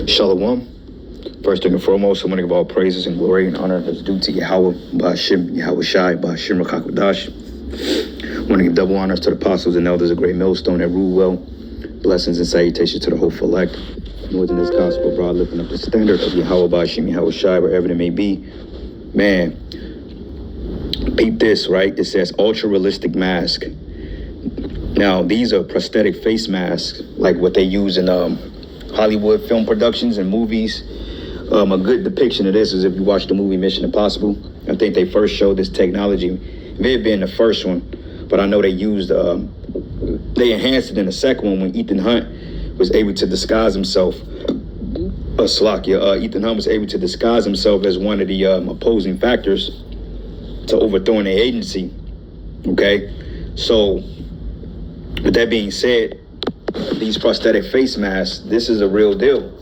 Shalom. First thing and foremost, I want to give all praises and glory and honor that's due to Yahweh, Ba'ashim, Yahweh Shai, Ba'ashim Rakakodash. I want to give double honors to the apostles and elders of Great Millstone that rule well. Blessings and salutations to the hopeful elect. Northern this gospel, broad, lifting up the standard of Yahweh, Ba'ashim, Yahweh Shai, wherever it may be. Man, peep this, right? It says ultra realistic mask. Now, these are prosthetic face masks, like what they use in Hollywood film productions and movies. A good depiction of this is if you watch the movie Mission Impossible. I think they first showed this technology. It may have been the first one, but I know they used, they enhanced it in the second one when Ethan Hunt was able to disguise himself. Ethan Hunt was able to disguise himself as one of the opposing factors to overthrowing the agency. Okay, so with that being said, these prosthetic face masks, this is a real deal.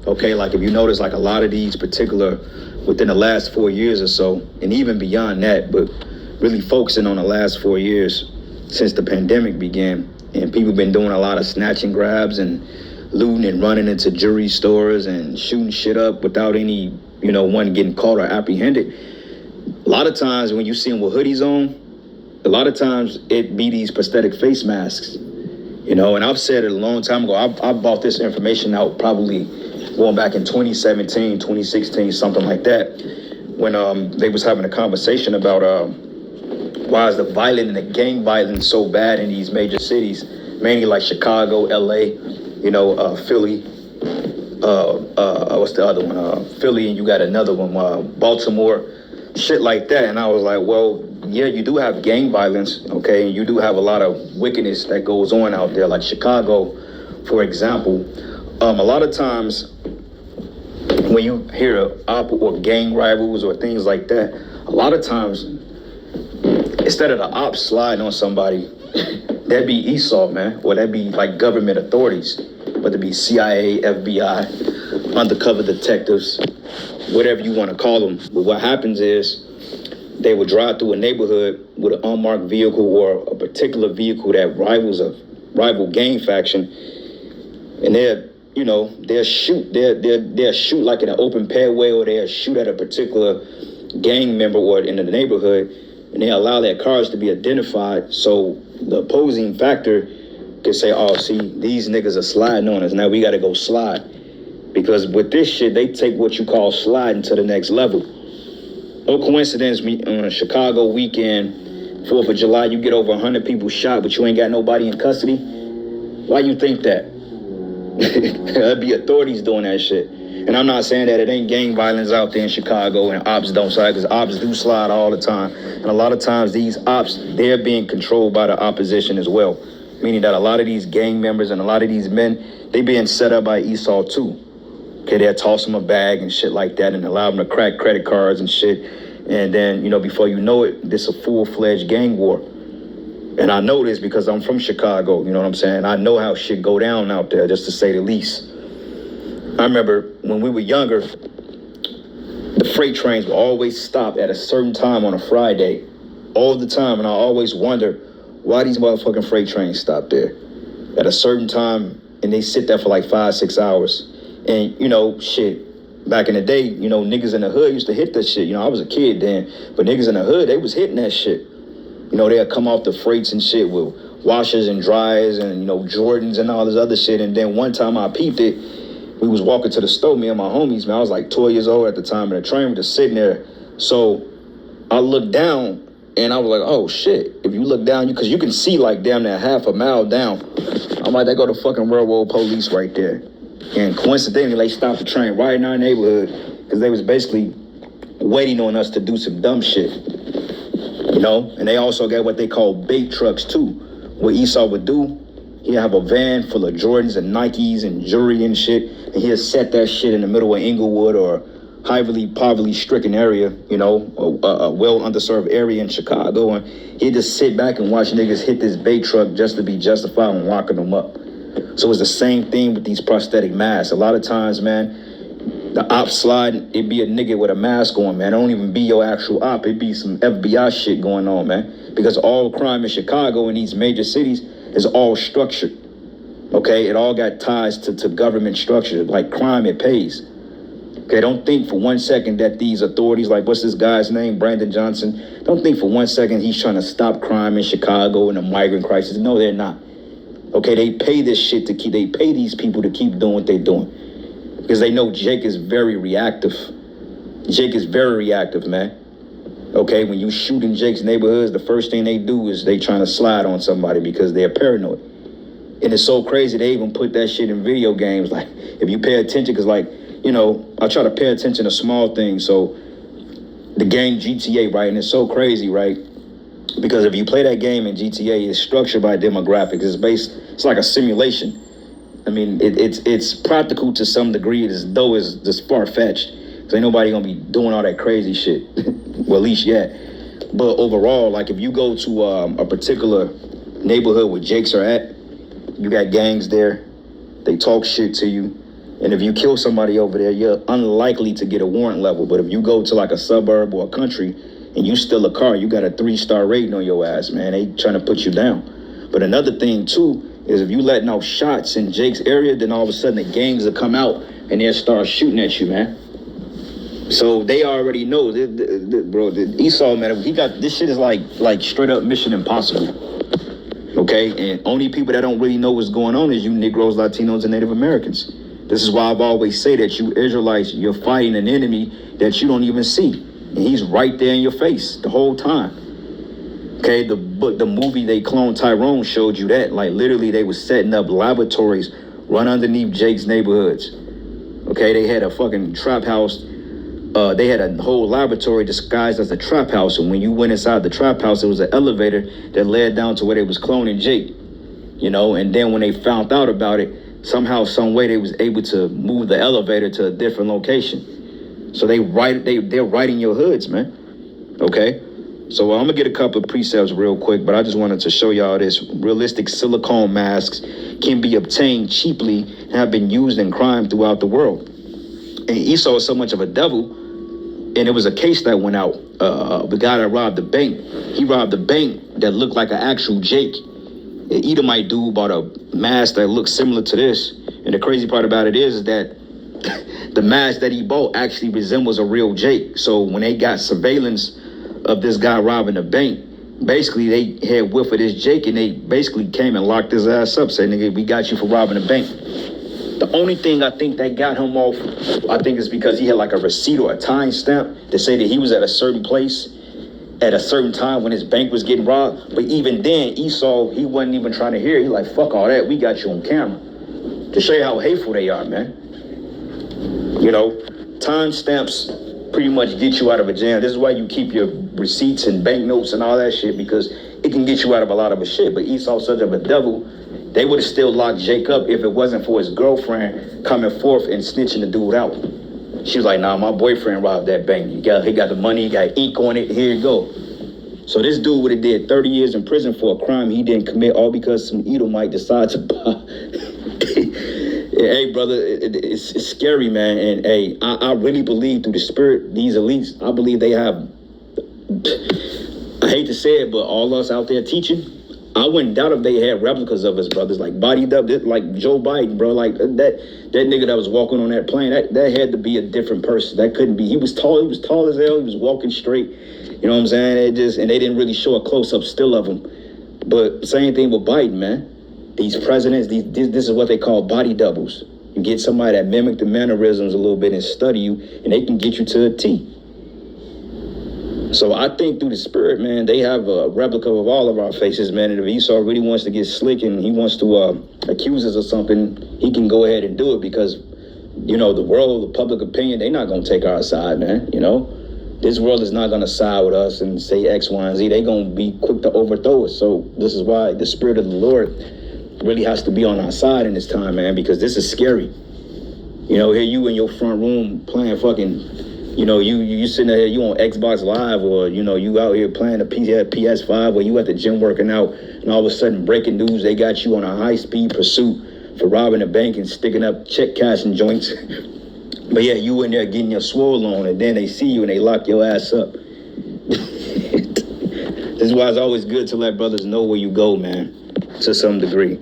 Okay, like if you notice, like a lot of these particular within the last 4 years or so, and even beyond that, but really focusing on the last 4 years since the pandemic began, and people been doing a lot of snatch and grabs and looting and running into jewelry stores and shooting shit up without any, one getting caught or apprehended. A lot of times when you see them with hoodies on, a lot of times it be these prosthetic face masks. And I've said it a long time ago. I bought this information out probably going back in 2017, 2016, something like that, when they was having a conversation about why is the violence and the gang violence so bad in these major cities, mainly like Chicago, LA, Philly, what's the other one? Philly, and you got another one, Baltimore, shit like that. And I was like, well, yeah, you do have gang violence, okay, and you do have a lot of wickedness that goes on out there, like Chicago, for example. A lot of times when you hear op or gang rivals or things like that, a lot of times instead of the ops sliding on somebody, that'd be Esau, man, or that'd be like government authorities, whether it be CIA, FBI, undercover detectives, whatever you want to call them. But what happens is they would drive through a neighborhood with an unmarked vehicle or a particular vehicle that rivals a rival gang faction, and they'll shoot like in an open pathway, or they'll shoot at a particular gang member or in the neighborhood, and they allow their cars to be identified so the opposing factor can say, oh, see, these niggas are sliding on us, now we got to go slide. Because with this shit, they take what you call sliding to the next level. No coincidence, on a Chicago weekend, 4th of July, you get over 100 people shot, but you ain't got nobody in custody. Why you think that? That'd be authorities doing that shit. And I'm not saying that it ain't gang violence out there in Chicago and ops don't slide, because ops do slide all the time. And a lot of times these ops, they're being controlled by the opposition as well. Meaning that a lot of these gang members and a lot of these men, they being set up by Esau too. Okay, they'll toss them a bag and shit like that and allow them to crack credit cards and shit. And then, before you know it, this is a full-fledged gang war. And I know this because I'm from Chicago, you know what I'm saying? I know how shit go down out there, just to say the least. I remember when we were younger, the freight trains would always stop at a certain time on a Friday, all the time. And I always wonder why these motherfucking freight trains stop there at a certain time, and they sit there for like 5-6 hours. And, shit, back in the day, niggas in the hood used to hit that shit. I was a kid then, but niggas in the hood, they was hitting that shit. They'll come off the freights and shit with washers and dryers and, Jordans and all this other shit. And then one time I peeped it. We was walking to the store, me and my homies, man. I was like 12 years old at the time, and the train was just sitting there. So I looked down, and I was like, oh, shit. If you look down, because you can see, like, damn near half a mile down. I'm like, they go to fucking railroad police right there. And coincidentally, they stopped the train right in our neighborhood because they was basically waiting on us to do some dumb shit. And they also got what they call bait trucks, too. What Esau would do, he'd have a van full of Jordans and Nikes and jewelry and shit, and he'd set that shit in the middle of Inglewood or highly poverty-stricken area, a well underserved area in Chicago, and he'd just sit back and watch niggas hit this bait truck just to be justified in locking them up. So it's the same thing with these prosthetic masks. A lot of times, man, the op slide, it be a nigga with a mask on, man. It don't even be your actual op. It be some FBI shit going on, man. Because all crime in Chicago and these major cities is all structured. Okay, it all got ties to government structure. Like crime, it pays. Okay, don't think for 1 second that these authorities, like what's this guy's name, Brandon Johnson, don't think for 1 second he's trying to stop crime in Chicago and the migrant crisis. No, they're not. Okay, they pay this shit they pay these people to keep doing what they're doing. Because they know Jake is very reactive. Jake is very reactive, man. Okay, when you shoot in Jake's neighborhoods, the first thing they do is they trying to slide on somebody because they're paranoid. And it's so crazy, they even put that shit in video games. Like, if you pay attention, because I try to pay attention to small things. So the game GTA, right? And it's so crazy, right? Because if you play that game in GTA, it's structured by demographics. It's like a simulation. I mean, it's practical to some degree, though it's just far-fetched. Because ain't nobody gonna be doing all that crazy shit. Well, at least yet. But overall, like if you go to a particular neighborhood where Jakes are at, you got gangs there. They talk shit to you. And if you kill somebody over there, you're unlikely to get a warrant level. But if you go to like a suburb or a country and you steal a car, you got a 3-star rating on your ass, man. They trying to put you down. But another thing, too, is if you letting off shots in Jake's area, then all of a sudden the gangs will come out and they'll start shooting at you, man. So they already know, bro, Esau, man, he got, this shit is like straight up Mission Impossible. Okay, and only people that don't really know what's going on is you Negroes, Latinos, and Native Americans. This is why I've always say that you Israelites, you're fighting an enemy that you don't even see. And he's right there in your face the whole time. Okay, the movie they cloned Tyrone showed you that. Like literally they was setting up laboratories run underneath Jake's neighborhoods. Okay, they had a fucking trap house. They had a whole laboratory disguised as a trap house. And when you went inside the trap house, it was an elevator that led down to where they was cloning Jake. And then when they found out about it, somehow, some way they was able to move the elevator to a different location. So they're right in your hoods, man. Okay? So I'm gonna get a couple of precepts real quick, but I just wanted to show y'all this. Realistic silicone masks can be obtained cheaply and have been used in crime throughout the world. And Esau is so much of a devil, and it was a case that went out. The guy that robbed the bank, he robbed a bank that looked like an actual Jake. An Edomite dude bought a mask that looked similar to this. And the crazy part about it is that the mask that he bought actually resembles a real Jake. So when they got surveillance of this guy robbing the bank, basically they had whiff of this Jake and they basically came and locked his ass up, saying, nigga, we got you for robbing the bank. The only thing I think that got him off, I think is because he had like a receipt or a time stamp to say that he was at a certain place at a certain time when his bank was getting robbed. But even then, Esau, he wasn't even trying to hear it. He like, fuck all that, we got you on camera. To show you how hateful they are, man. Time stamps pretty much get you out of a jam. This is why you keep your receipts and banknotes and all that shit, because it can get you out of a lot of a shit. But Esau's such of a devil, they would have still locked Jake up if it wasn't for his girlfriend coming forth and snitching the dude out. She was like, nah, my boyfriend robbed that bank. He got the money, he got ink on it, here you go. So this dude would have did 30 years in prison for a crime he didn't commit, all because some Edomite decided to buy. Hey, brother, it's scary, man. And hey, I really believe through the spirit, these elites, I believe they have, I hate to say it, but all us out there teaching, I wouldn't doubt if they had replicas of us brothers, like bodied up, like Joe Biden, bro. Like that nigga that was walking on that plane, that had to be a different person. That couldn't be. He was tall as hell. He was walking straight. You know what I'm saying? And they didn't really show a close-up still of him. But same thing with Biden, man. These presidents, this is what they call body doubles. You get somebody that mimic the mannerisms a little bit and study you, and they can get you to a T. So I think through the spirit, man, they have a replica of all of our faces, man. And if Esau really wants to get slick and he wants to accuse us of something, he can go ahead and do it because, you know, the world, the public opinion, they're not going to take our side, man. You know, this world is not going to side with us and say X, Y, and Z. They're going to be quick to overthrow us. So this is why the spirit of the Lord really has to be on our side in this time, man, because this is scary. You know, here you in your front room playing fucking, you know, you sitting there, you on Xbox Live, or, you know, you out here playing a PS5, or you at the gym working out, and all of a sudden, breaking news, they got you on a high-speed pursuit for robbing a bank and sticking up check cashing joints. But yeah, you in there getting your swole on, and then they see you and they lock your ass up. This is why it's always good to let brothers know where you go, man, to some degree.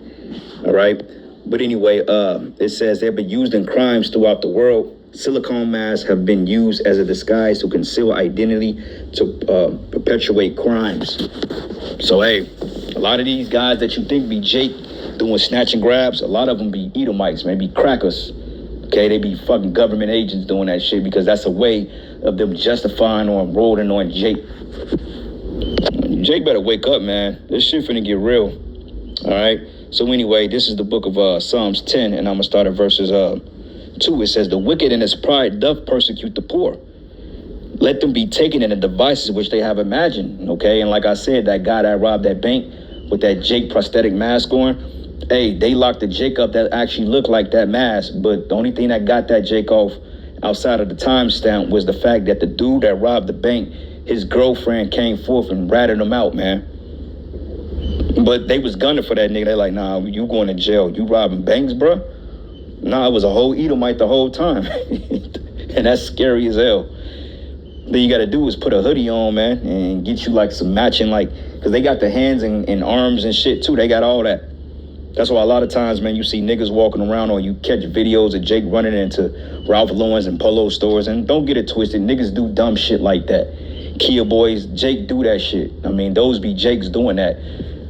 All right? But anyway, it says they've been used in crimes throughout the world. Silicone masks have been used as a disguise to conceal identity, to perpetuate crimes. So, hey, a lot of these guys that you think be Jake doing snatch and grabs, a lot of them be Edomites, maybe crackers. Okay, they be fucking government agents doing that shit because that's a way of them justifying or enrolling on Jake. Jake better wake up, man. This shit finna get real. All right? So anyway, this is the book of Psalms 10, and I'm going to start at verses 2. It says, the wicked in his pride doth persecute the poor. Let them be taken in the devices which they have imagined, okay? And like I said, that guy that robbed that bank with that Jake prosthetic mask on, hey, they locked the Jake up that actually looked like that mask, but the only thing that got that Jake off outside of the timestamp was the fact that the dude that robbed the bank, his girlfriend came forth and ratted him out, man. But they was gunning for that nigga. They're like, nah, you going to jail. You robbing banks, bro? Nah, it was a whole Edomite the whole time. And that's scary as hell. Then you got to do is put a hoodie on, man, and get you like some matching, like, because they got the hands and arms and shit too. They got all that. That's why a lot of times, man, you see niggas walking around or you catch videos of Jake running into Ralph Lauren's and Polo stores. And don't get it twisted. Niggas do dumb shit like that. Kia boys, Jake do that shit. I mean, those be Jakes doing that.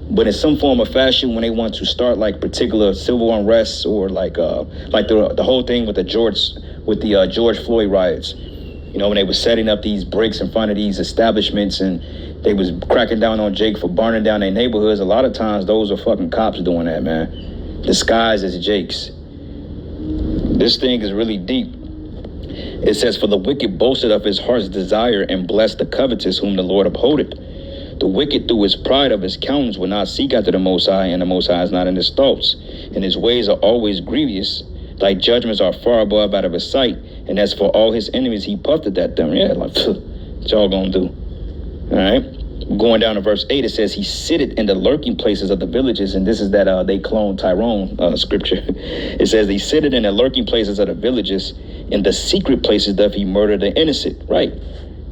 But in some form of fashion, when they want to start like particular civil unrest or like the whole thing with the George Floyd riots, you know, when they were setting up these bricks in front of these establishments and they was cracking down on Jake for burning down their neighborhoods, a lot of times those are fucking cops doing that, man. Disguised as Jakes. This thing is really deep. It says, for the wicked boasted of his heart's desire and blessed the covetous whom the Lord upholdeth. The wicked through his pride of his countenance will not seek after the Most High, and the Most High is not in his thoughts. And his ways are always grievous. Thy judgments are far above out of his sight. And as for all his enemies, he puffed at them. Yeah, like, what y'all gonna do? All right. Going down to verse 8, it says, he sitteth in the lurking places of the villages. And this is that they clone Tyrone scripture. It says, he sitteth in the lurking places of the villages. In the secret places doth he murder the innocent. Right.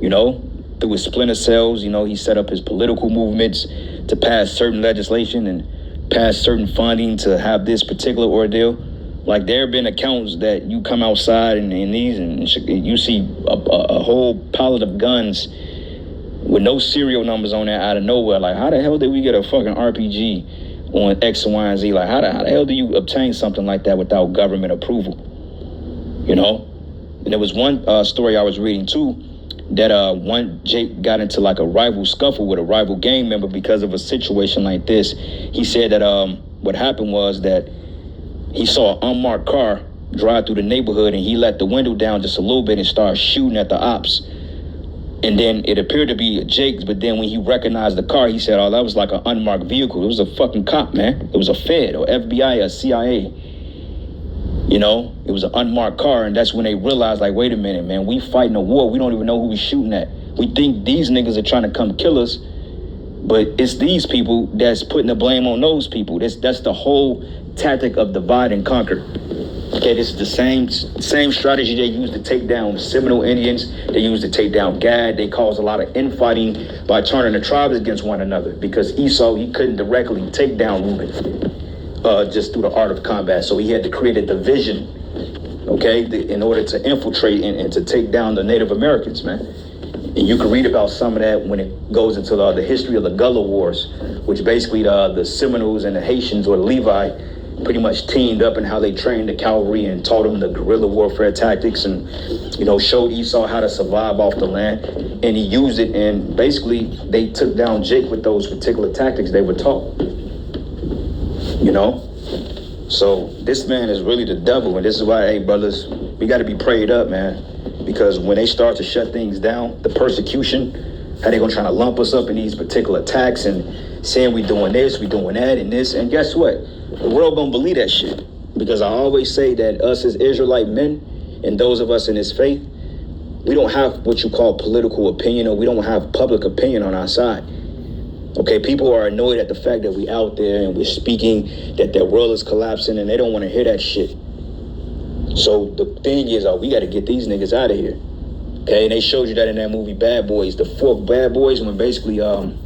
You know, through his splinter cells, you know, he set up his political movements to pass certain legislation and pass certain funding to have this particular ordeal. Like, there have been accounts that you come outside and you see a whole pallet of guns with no serial numbers on there out of nowhere. Like, how the hell did we get a fucking RPG on X, Y, and Z? Like, how the hell do you obtain something like that without government approval? You know? And there was one story I was reading too, that one Jake got into like a rival scuffle with a rival gang member because of a situation like this. He said that what happened was that he saw an unmarked car drive through the neighborhood and he let the window down just a little bit and started shooting at the ops. And then it appeared to be Jake's, but then when he recognized the car, he said, oh, that was like an unmarked vehicle. It was a fucking cop, man. It was a Fed or FBI or CIA. You know, it was an unmarked car, and that's when they realized, like, wait a minute, man, we fighting a war. We don't even know who we shooting at. We think these niggas are trying to come kill us, but it's these people that's putting the blame on those people. That's the whole tactic of divide and conquer. Okay, this is the same strategy they used to take down Seminole Indians. They used to take down Gad. They caused a lot of infighting by turning the tribes against one another because Esau, he couldn't directly take down Reuben. Just through the art of combat. So he had to create a division, okay, in order to infiltrate and to take down the Native Americans, man. And you can read about some of that when it goes into the history of the Gullah Wars, which basically the Seminoles and the Haitians or the Levi pretty much teamed up in how they trained the cavalry and taught them the guerrilla warfare tactics and, showed Esau how to survive off the land. And he used it, and basically they took down Jake with those particular tactics they were taught. So this man is really the devil, and this is why, hey, brothers, we got to be prayed up, man. Because when they start to shut things down, the persecution, how they gonna try to lump us up in these particular attacks and saying we doing this, we doing that, and this, and guess what? The world gonna believe that shit. Because I always say that us as Israelite men and those of us in this faith, we don't have what you call political opinion, or we don't have public opinion on our side. Okay, people are annoyed at the fact that we out there and we're speaking that their world is collapsing, and they don't want to hear that shit. So the thing is, we got to get these niggas out of here. Okay, and they showed you that in that movie Bad Boys, the fourth Bad Boys, when basically them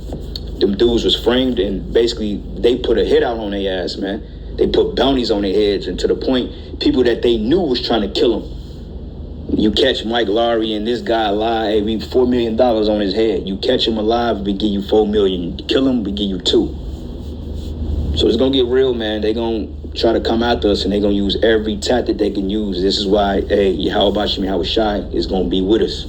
dudes was framed, and basically they put a hit out on their ass, man. They put bounties on their heads, and to the point, people that they knew was trying to kill them. You catch Mike Lowry and this guy alive, we $4 million on his head. You catch him alive, we give you $4 million. You kill him, we give you $2 million. So it's gonna get real, man. They gonna try to come after us, and they gonna use every tactic they can use. This is why, hey, Yahweh Shai is gonna be with us.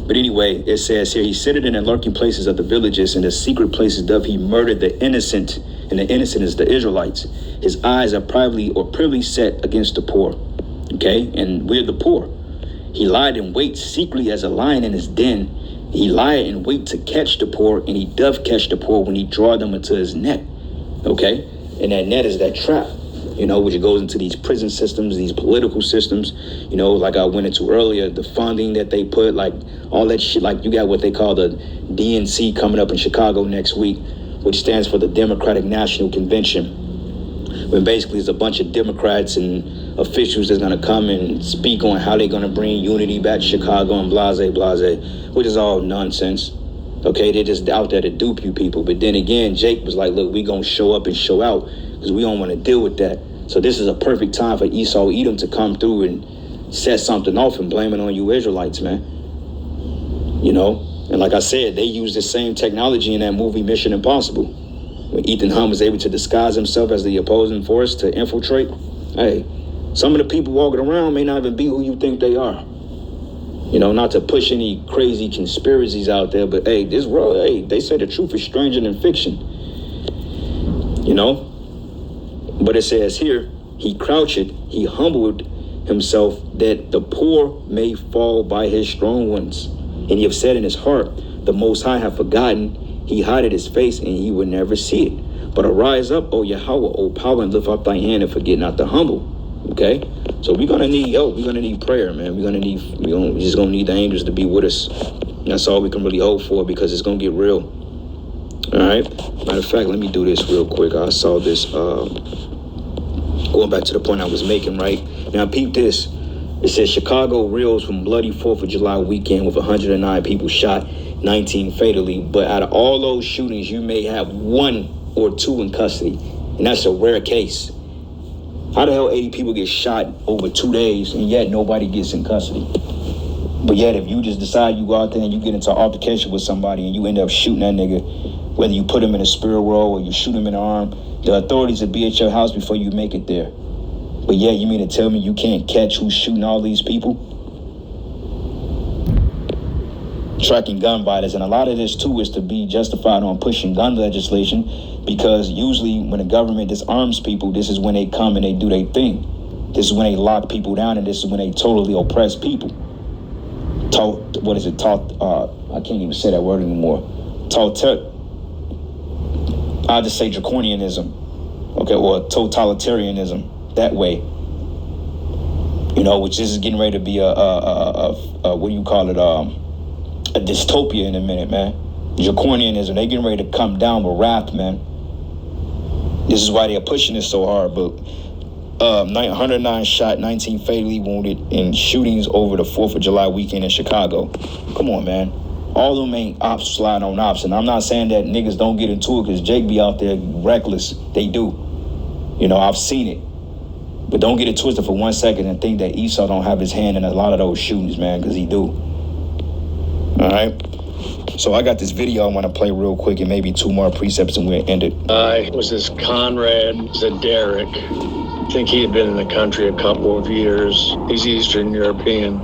But anyway, it says here, he sitteth in the lurking places of the villages, and the secret places doth he murder the innocent, and the innocent is the Israelites. His eyes are privily set against the poor. Okay, and we're the poor. He lied in wait secretly as a lion in his den. He lied in wait to catch the poor, and he doth catch the poor when he draw them into his net. Okay, and that net is that trap, which goes into these prison systems, these political systems, like I went into earlier, the funding that they put, like all that shit. Like you got what they call the DNC coming up in Chicago next week, which stands for the Democratic National Convention. When basically it's a bunch of Democrats and officials that's going to come and speak on how they're going to bring unity back to Chicago and blase, which is all nonsense. Okay, they're just out there to dupe you people. But then again, Jake was like, look, we going to show up and show out because we don't want to deal with that. So this is a perfect time for Esau Edom to come through and set something off and blame it on you Israelites, man. And like I said, they use the same technology in that movie Mission Impossible. When Ethan Hunt was able to disguise himself as the opposing force to infiltrate, hey, some of the people walking around may not even be who you think they are. Not to push any crazy conspiracies out there, but hey, this world, hey, they say the truth is stranger than fiction. But it says here, he croucheth, he humbled himself that the poor may fall by his strong ones. And he have said in his heart, the Most High have forgotten. He hided his face, and he would never see it. But arise up, O Yahweh, O power, and lift up thy hand, and forget not the humble. Okay? So we're gonna need help. We're gonna need prayer, man. We're just gonna need the angels to be with us. That's all we can really hope for, because it's gonna get real. All right? Matter of fact, let me do this real quick. I saw this, going back to the point I was making, right? Now, peep this. It says Chicago reels from bloody 4th of July weekend with 109 people shot, 19 fatally. But out of all those shootings, you may have 1 or 2 in custody. And that's a rare case. How the hell 80 people get shot over 2 days and yet nobody gets in custody? But yet if you just decide you go out there and you get into an altercation with somebody and you end up shooting that nigga, whether you put him in a spirit world or you shoot him in the arm, the authorities will be at your house before you make it there. But yeah, you mean to tell me you can't catch who's shooting all these people? Tracking gun violence, and a lot of this too is to be justified on pushing gun legislation, because usually when the government disarms people, this is when they come and they do their thing. This is when they lock people down, and this is when they totally oppress people. I can't even say that word anymore. I'll just say draconianism, okay, or totalitarianism, that way. Which is getting ready to be a dystopia in a minute, man. Draconianism, they getting ready to come down with wrath, man. This is why they're pushing this so hard. But 109 shot, 19 fatally wounded in shootings over the 4th of July weekend in Chicago. Come on, man. All of them ain't ops sliding on ops. And I'm not saying that niggas don't get into it, because Jake be out there reckless. They do. I've seen it. But don't get it twisted for 1 second and think that Esau don't have his hand in a lot of those shootings, man, because he do. All right. So I got this video I want to play real quick, and maybe 2 more precepts and we'll end it. Was this Conrad Zadaric. I think he had been in the country a couple of years. He's Eastern European.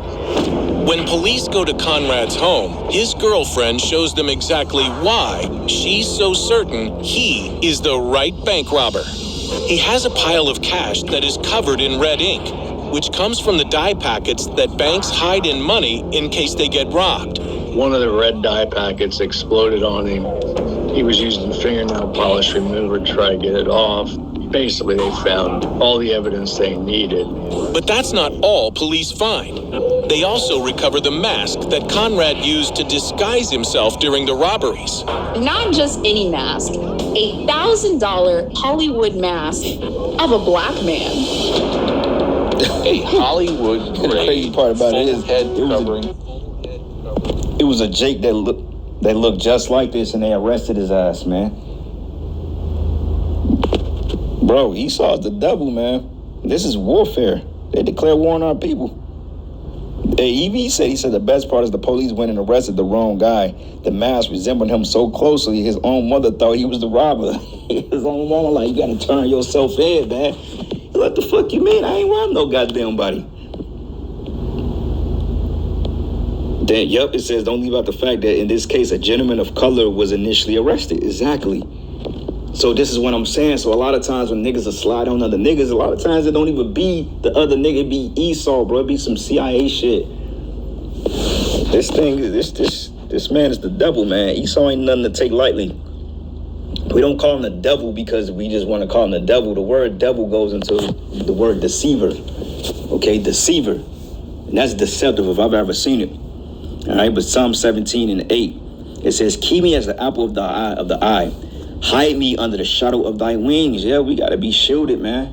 When police go to Conrad's home, his girlfriend shows them exactly why she's so certain he is the right bank robber. He has a pile of cash that is covered in red ink, which comes from the dye packets that banks hide in money in case they get robbed. One of the red dye packets exploded on him. He was using fingernail polish remover to try to get it off. Basically, they found all the evidence they needed. But that's not all police find. They also recover the mask that Conrad used to disguise himself during the robberies. Not just any mask, $1,000 Hollywood mask of a black man. A Hollywood grade part about it full is head covering. It was a Jake that looked just like this, and they arrested his ass, man. Bro, Esau's the devil, man. This is warfare. They declare war on our people. He said the best part is the police went and arrested the wrong guy. The mask resembled him so closely, his own mother thought he was the robber. His own mama like, you gotta turn yourself in, man. What the fuck you mean? I ain't robbed no goddamn body. Then, yep, it says don't leave out the fact that in this case, a gentleman of color was initially arrested. Exactly. So this is what I'm saying. So a lot of times when niggas are slide on other niggas, a lot of times it don't even be the other nigga, it be Esau, bro. It be some CIA shit. This man is the devil, man. Esau ain't nothing to take lightly. We don't call him the devil because we just want to call him the devil. The word devil goes into the word deceiver. Okay, deceiver. And that's deceptive if I've ever seen it. All right, but Psalm 17:8, it says, keep me as the apple of the eye. Hide me under the shadow of thy wings. Yeah, we got to be shielded, man.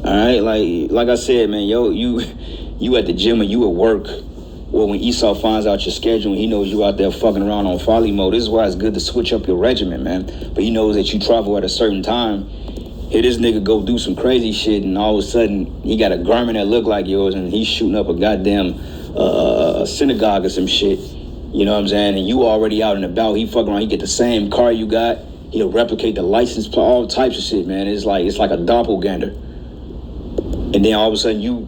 All right, like I said, man, you at the gym and you at work. Well, when Esau finds out your schedule and he knows you out there fucking around on folly mode, this is why it's good to switch up your regimen, man. But he knows that you travel at a certain time. Here this nigga go do some crazy shit and all of a sudden he got a garment that look like yours and he's shooting up a goddamn synagogue or some shit. You know what I'm saying? And you already out and about. He fucking around. He get the same car you got. He'll replicate the license plate, all types of shit, man. It's like a doppelganger. And then all of a sudden you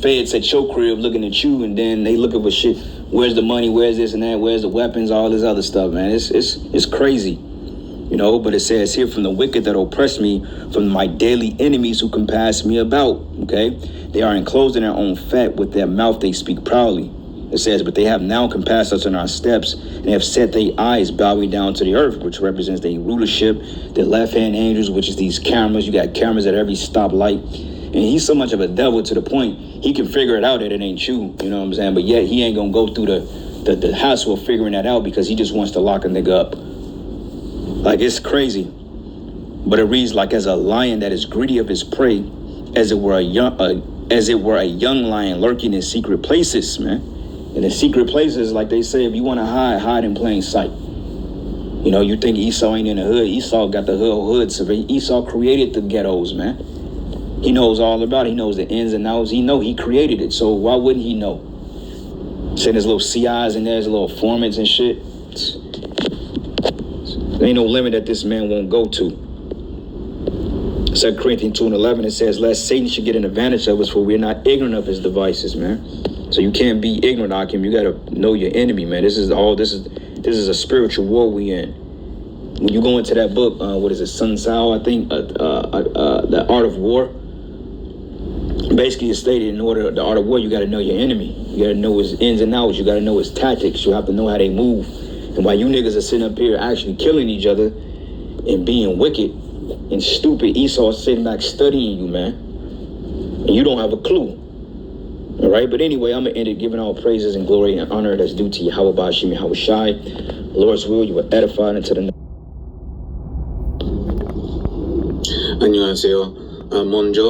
feds at your crib looking at you, and then they looking for shit. Where's the money? Where's this and that? Where's the weapons? All this other stuff, man. It's crazy, you know. But it says here, from the wicked that oppress me, from my daily enemies who compass me about. Okay, they are enclosed in their own fat. With their mouth they speak proudly. It says, but they have now compassed us in our steps, and have set their eyes bowing down to the earth, which represents their rulership, their left-hand angels, which is these cameras. You got cameras at every stoplight. And he's so much of a devil to the point he can figure it out that it ain't you. You know what I'm saying? But yet he ain't gonna go through the hassle of figuring that out because he just wants to lock a nigga up. Like, it's crazy. But it reads like, as a lion that is greedy of his prey, as it were a young lion lurking in secret places, man. And in secret places, like they say, if you want to hide in plain sight. You know, you think Esau ain't in the hood. Esau got the hood. So Esau created the ghettos, man. He knows all about it. He knows the ins and outs. He created it. So why wouldn't he know? Saying there's little CIs in there, there's little formants and shit. There ain't no limit that this man won't go to. 2 Corinthians 2:11, it says, lest Satan should get an advantage of us, for we're not ignorant of his devices, man. So you can't be ignorant, Akim. You gotta know your enemy, man. This is a spiritual war we in. When you go into that book, what is it, Sun Tzu, I think, The Art of War. Basically, it's stated the art of war, you gotta know your enemy. You gotta know his ins and outs. You gotta know his tactics. You have to know how they move. And while you niggas are sitting up here actually killing each other and being wicked and stupid, Esau is sitting back studying you, man. And you don't have a clue. All right, but anyway, I'm going to end it giving all praises and glory and honor that's due to Yahweh Bashim Yahweh Shai. Lord's will, you were edified into the... 안녕하세요. 먼저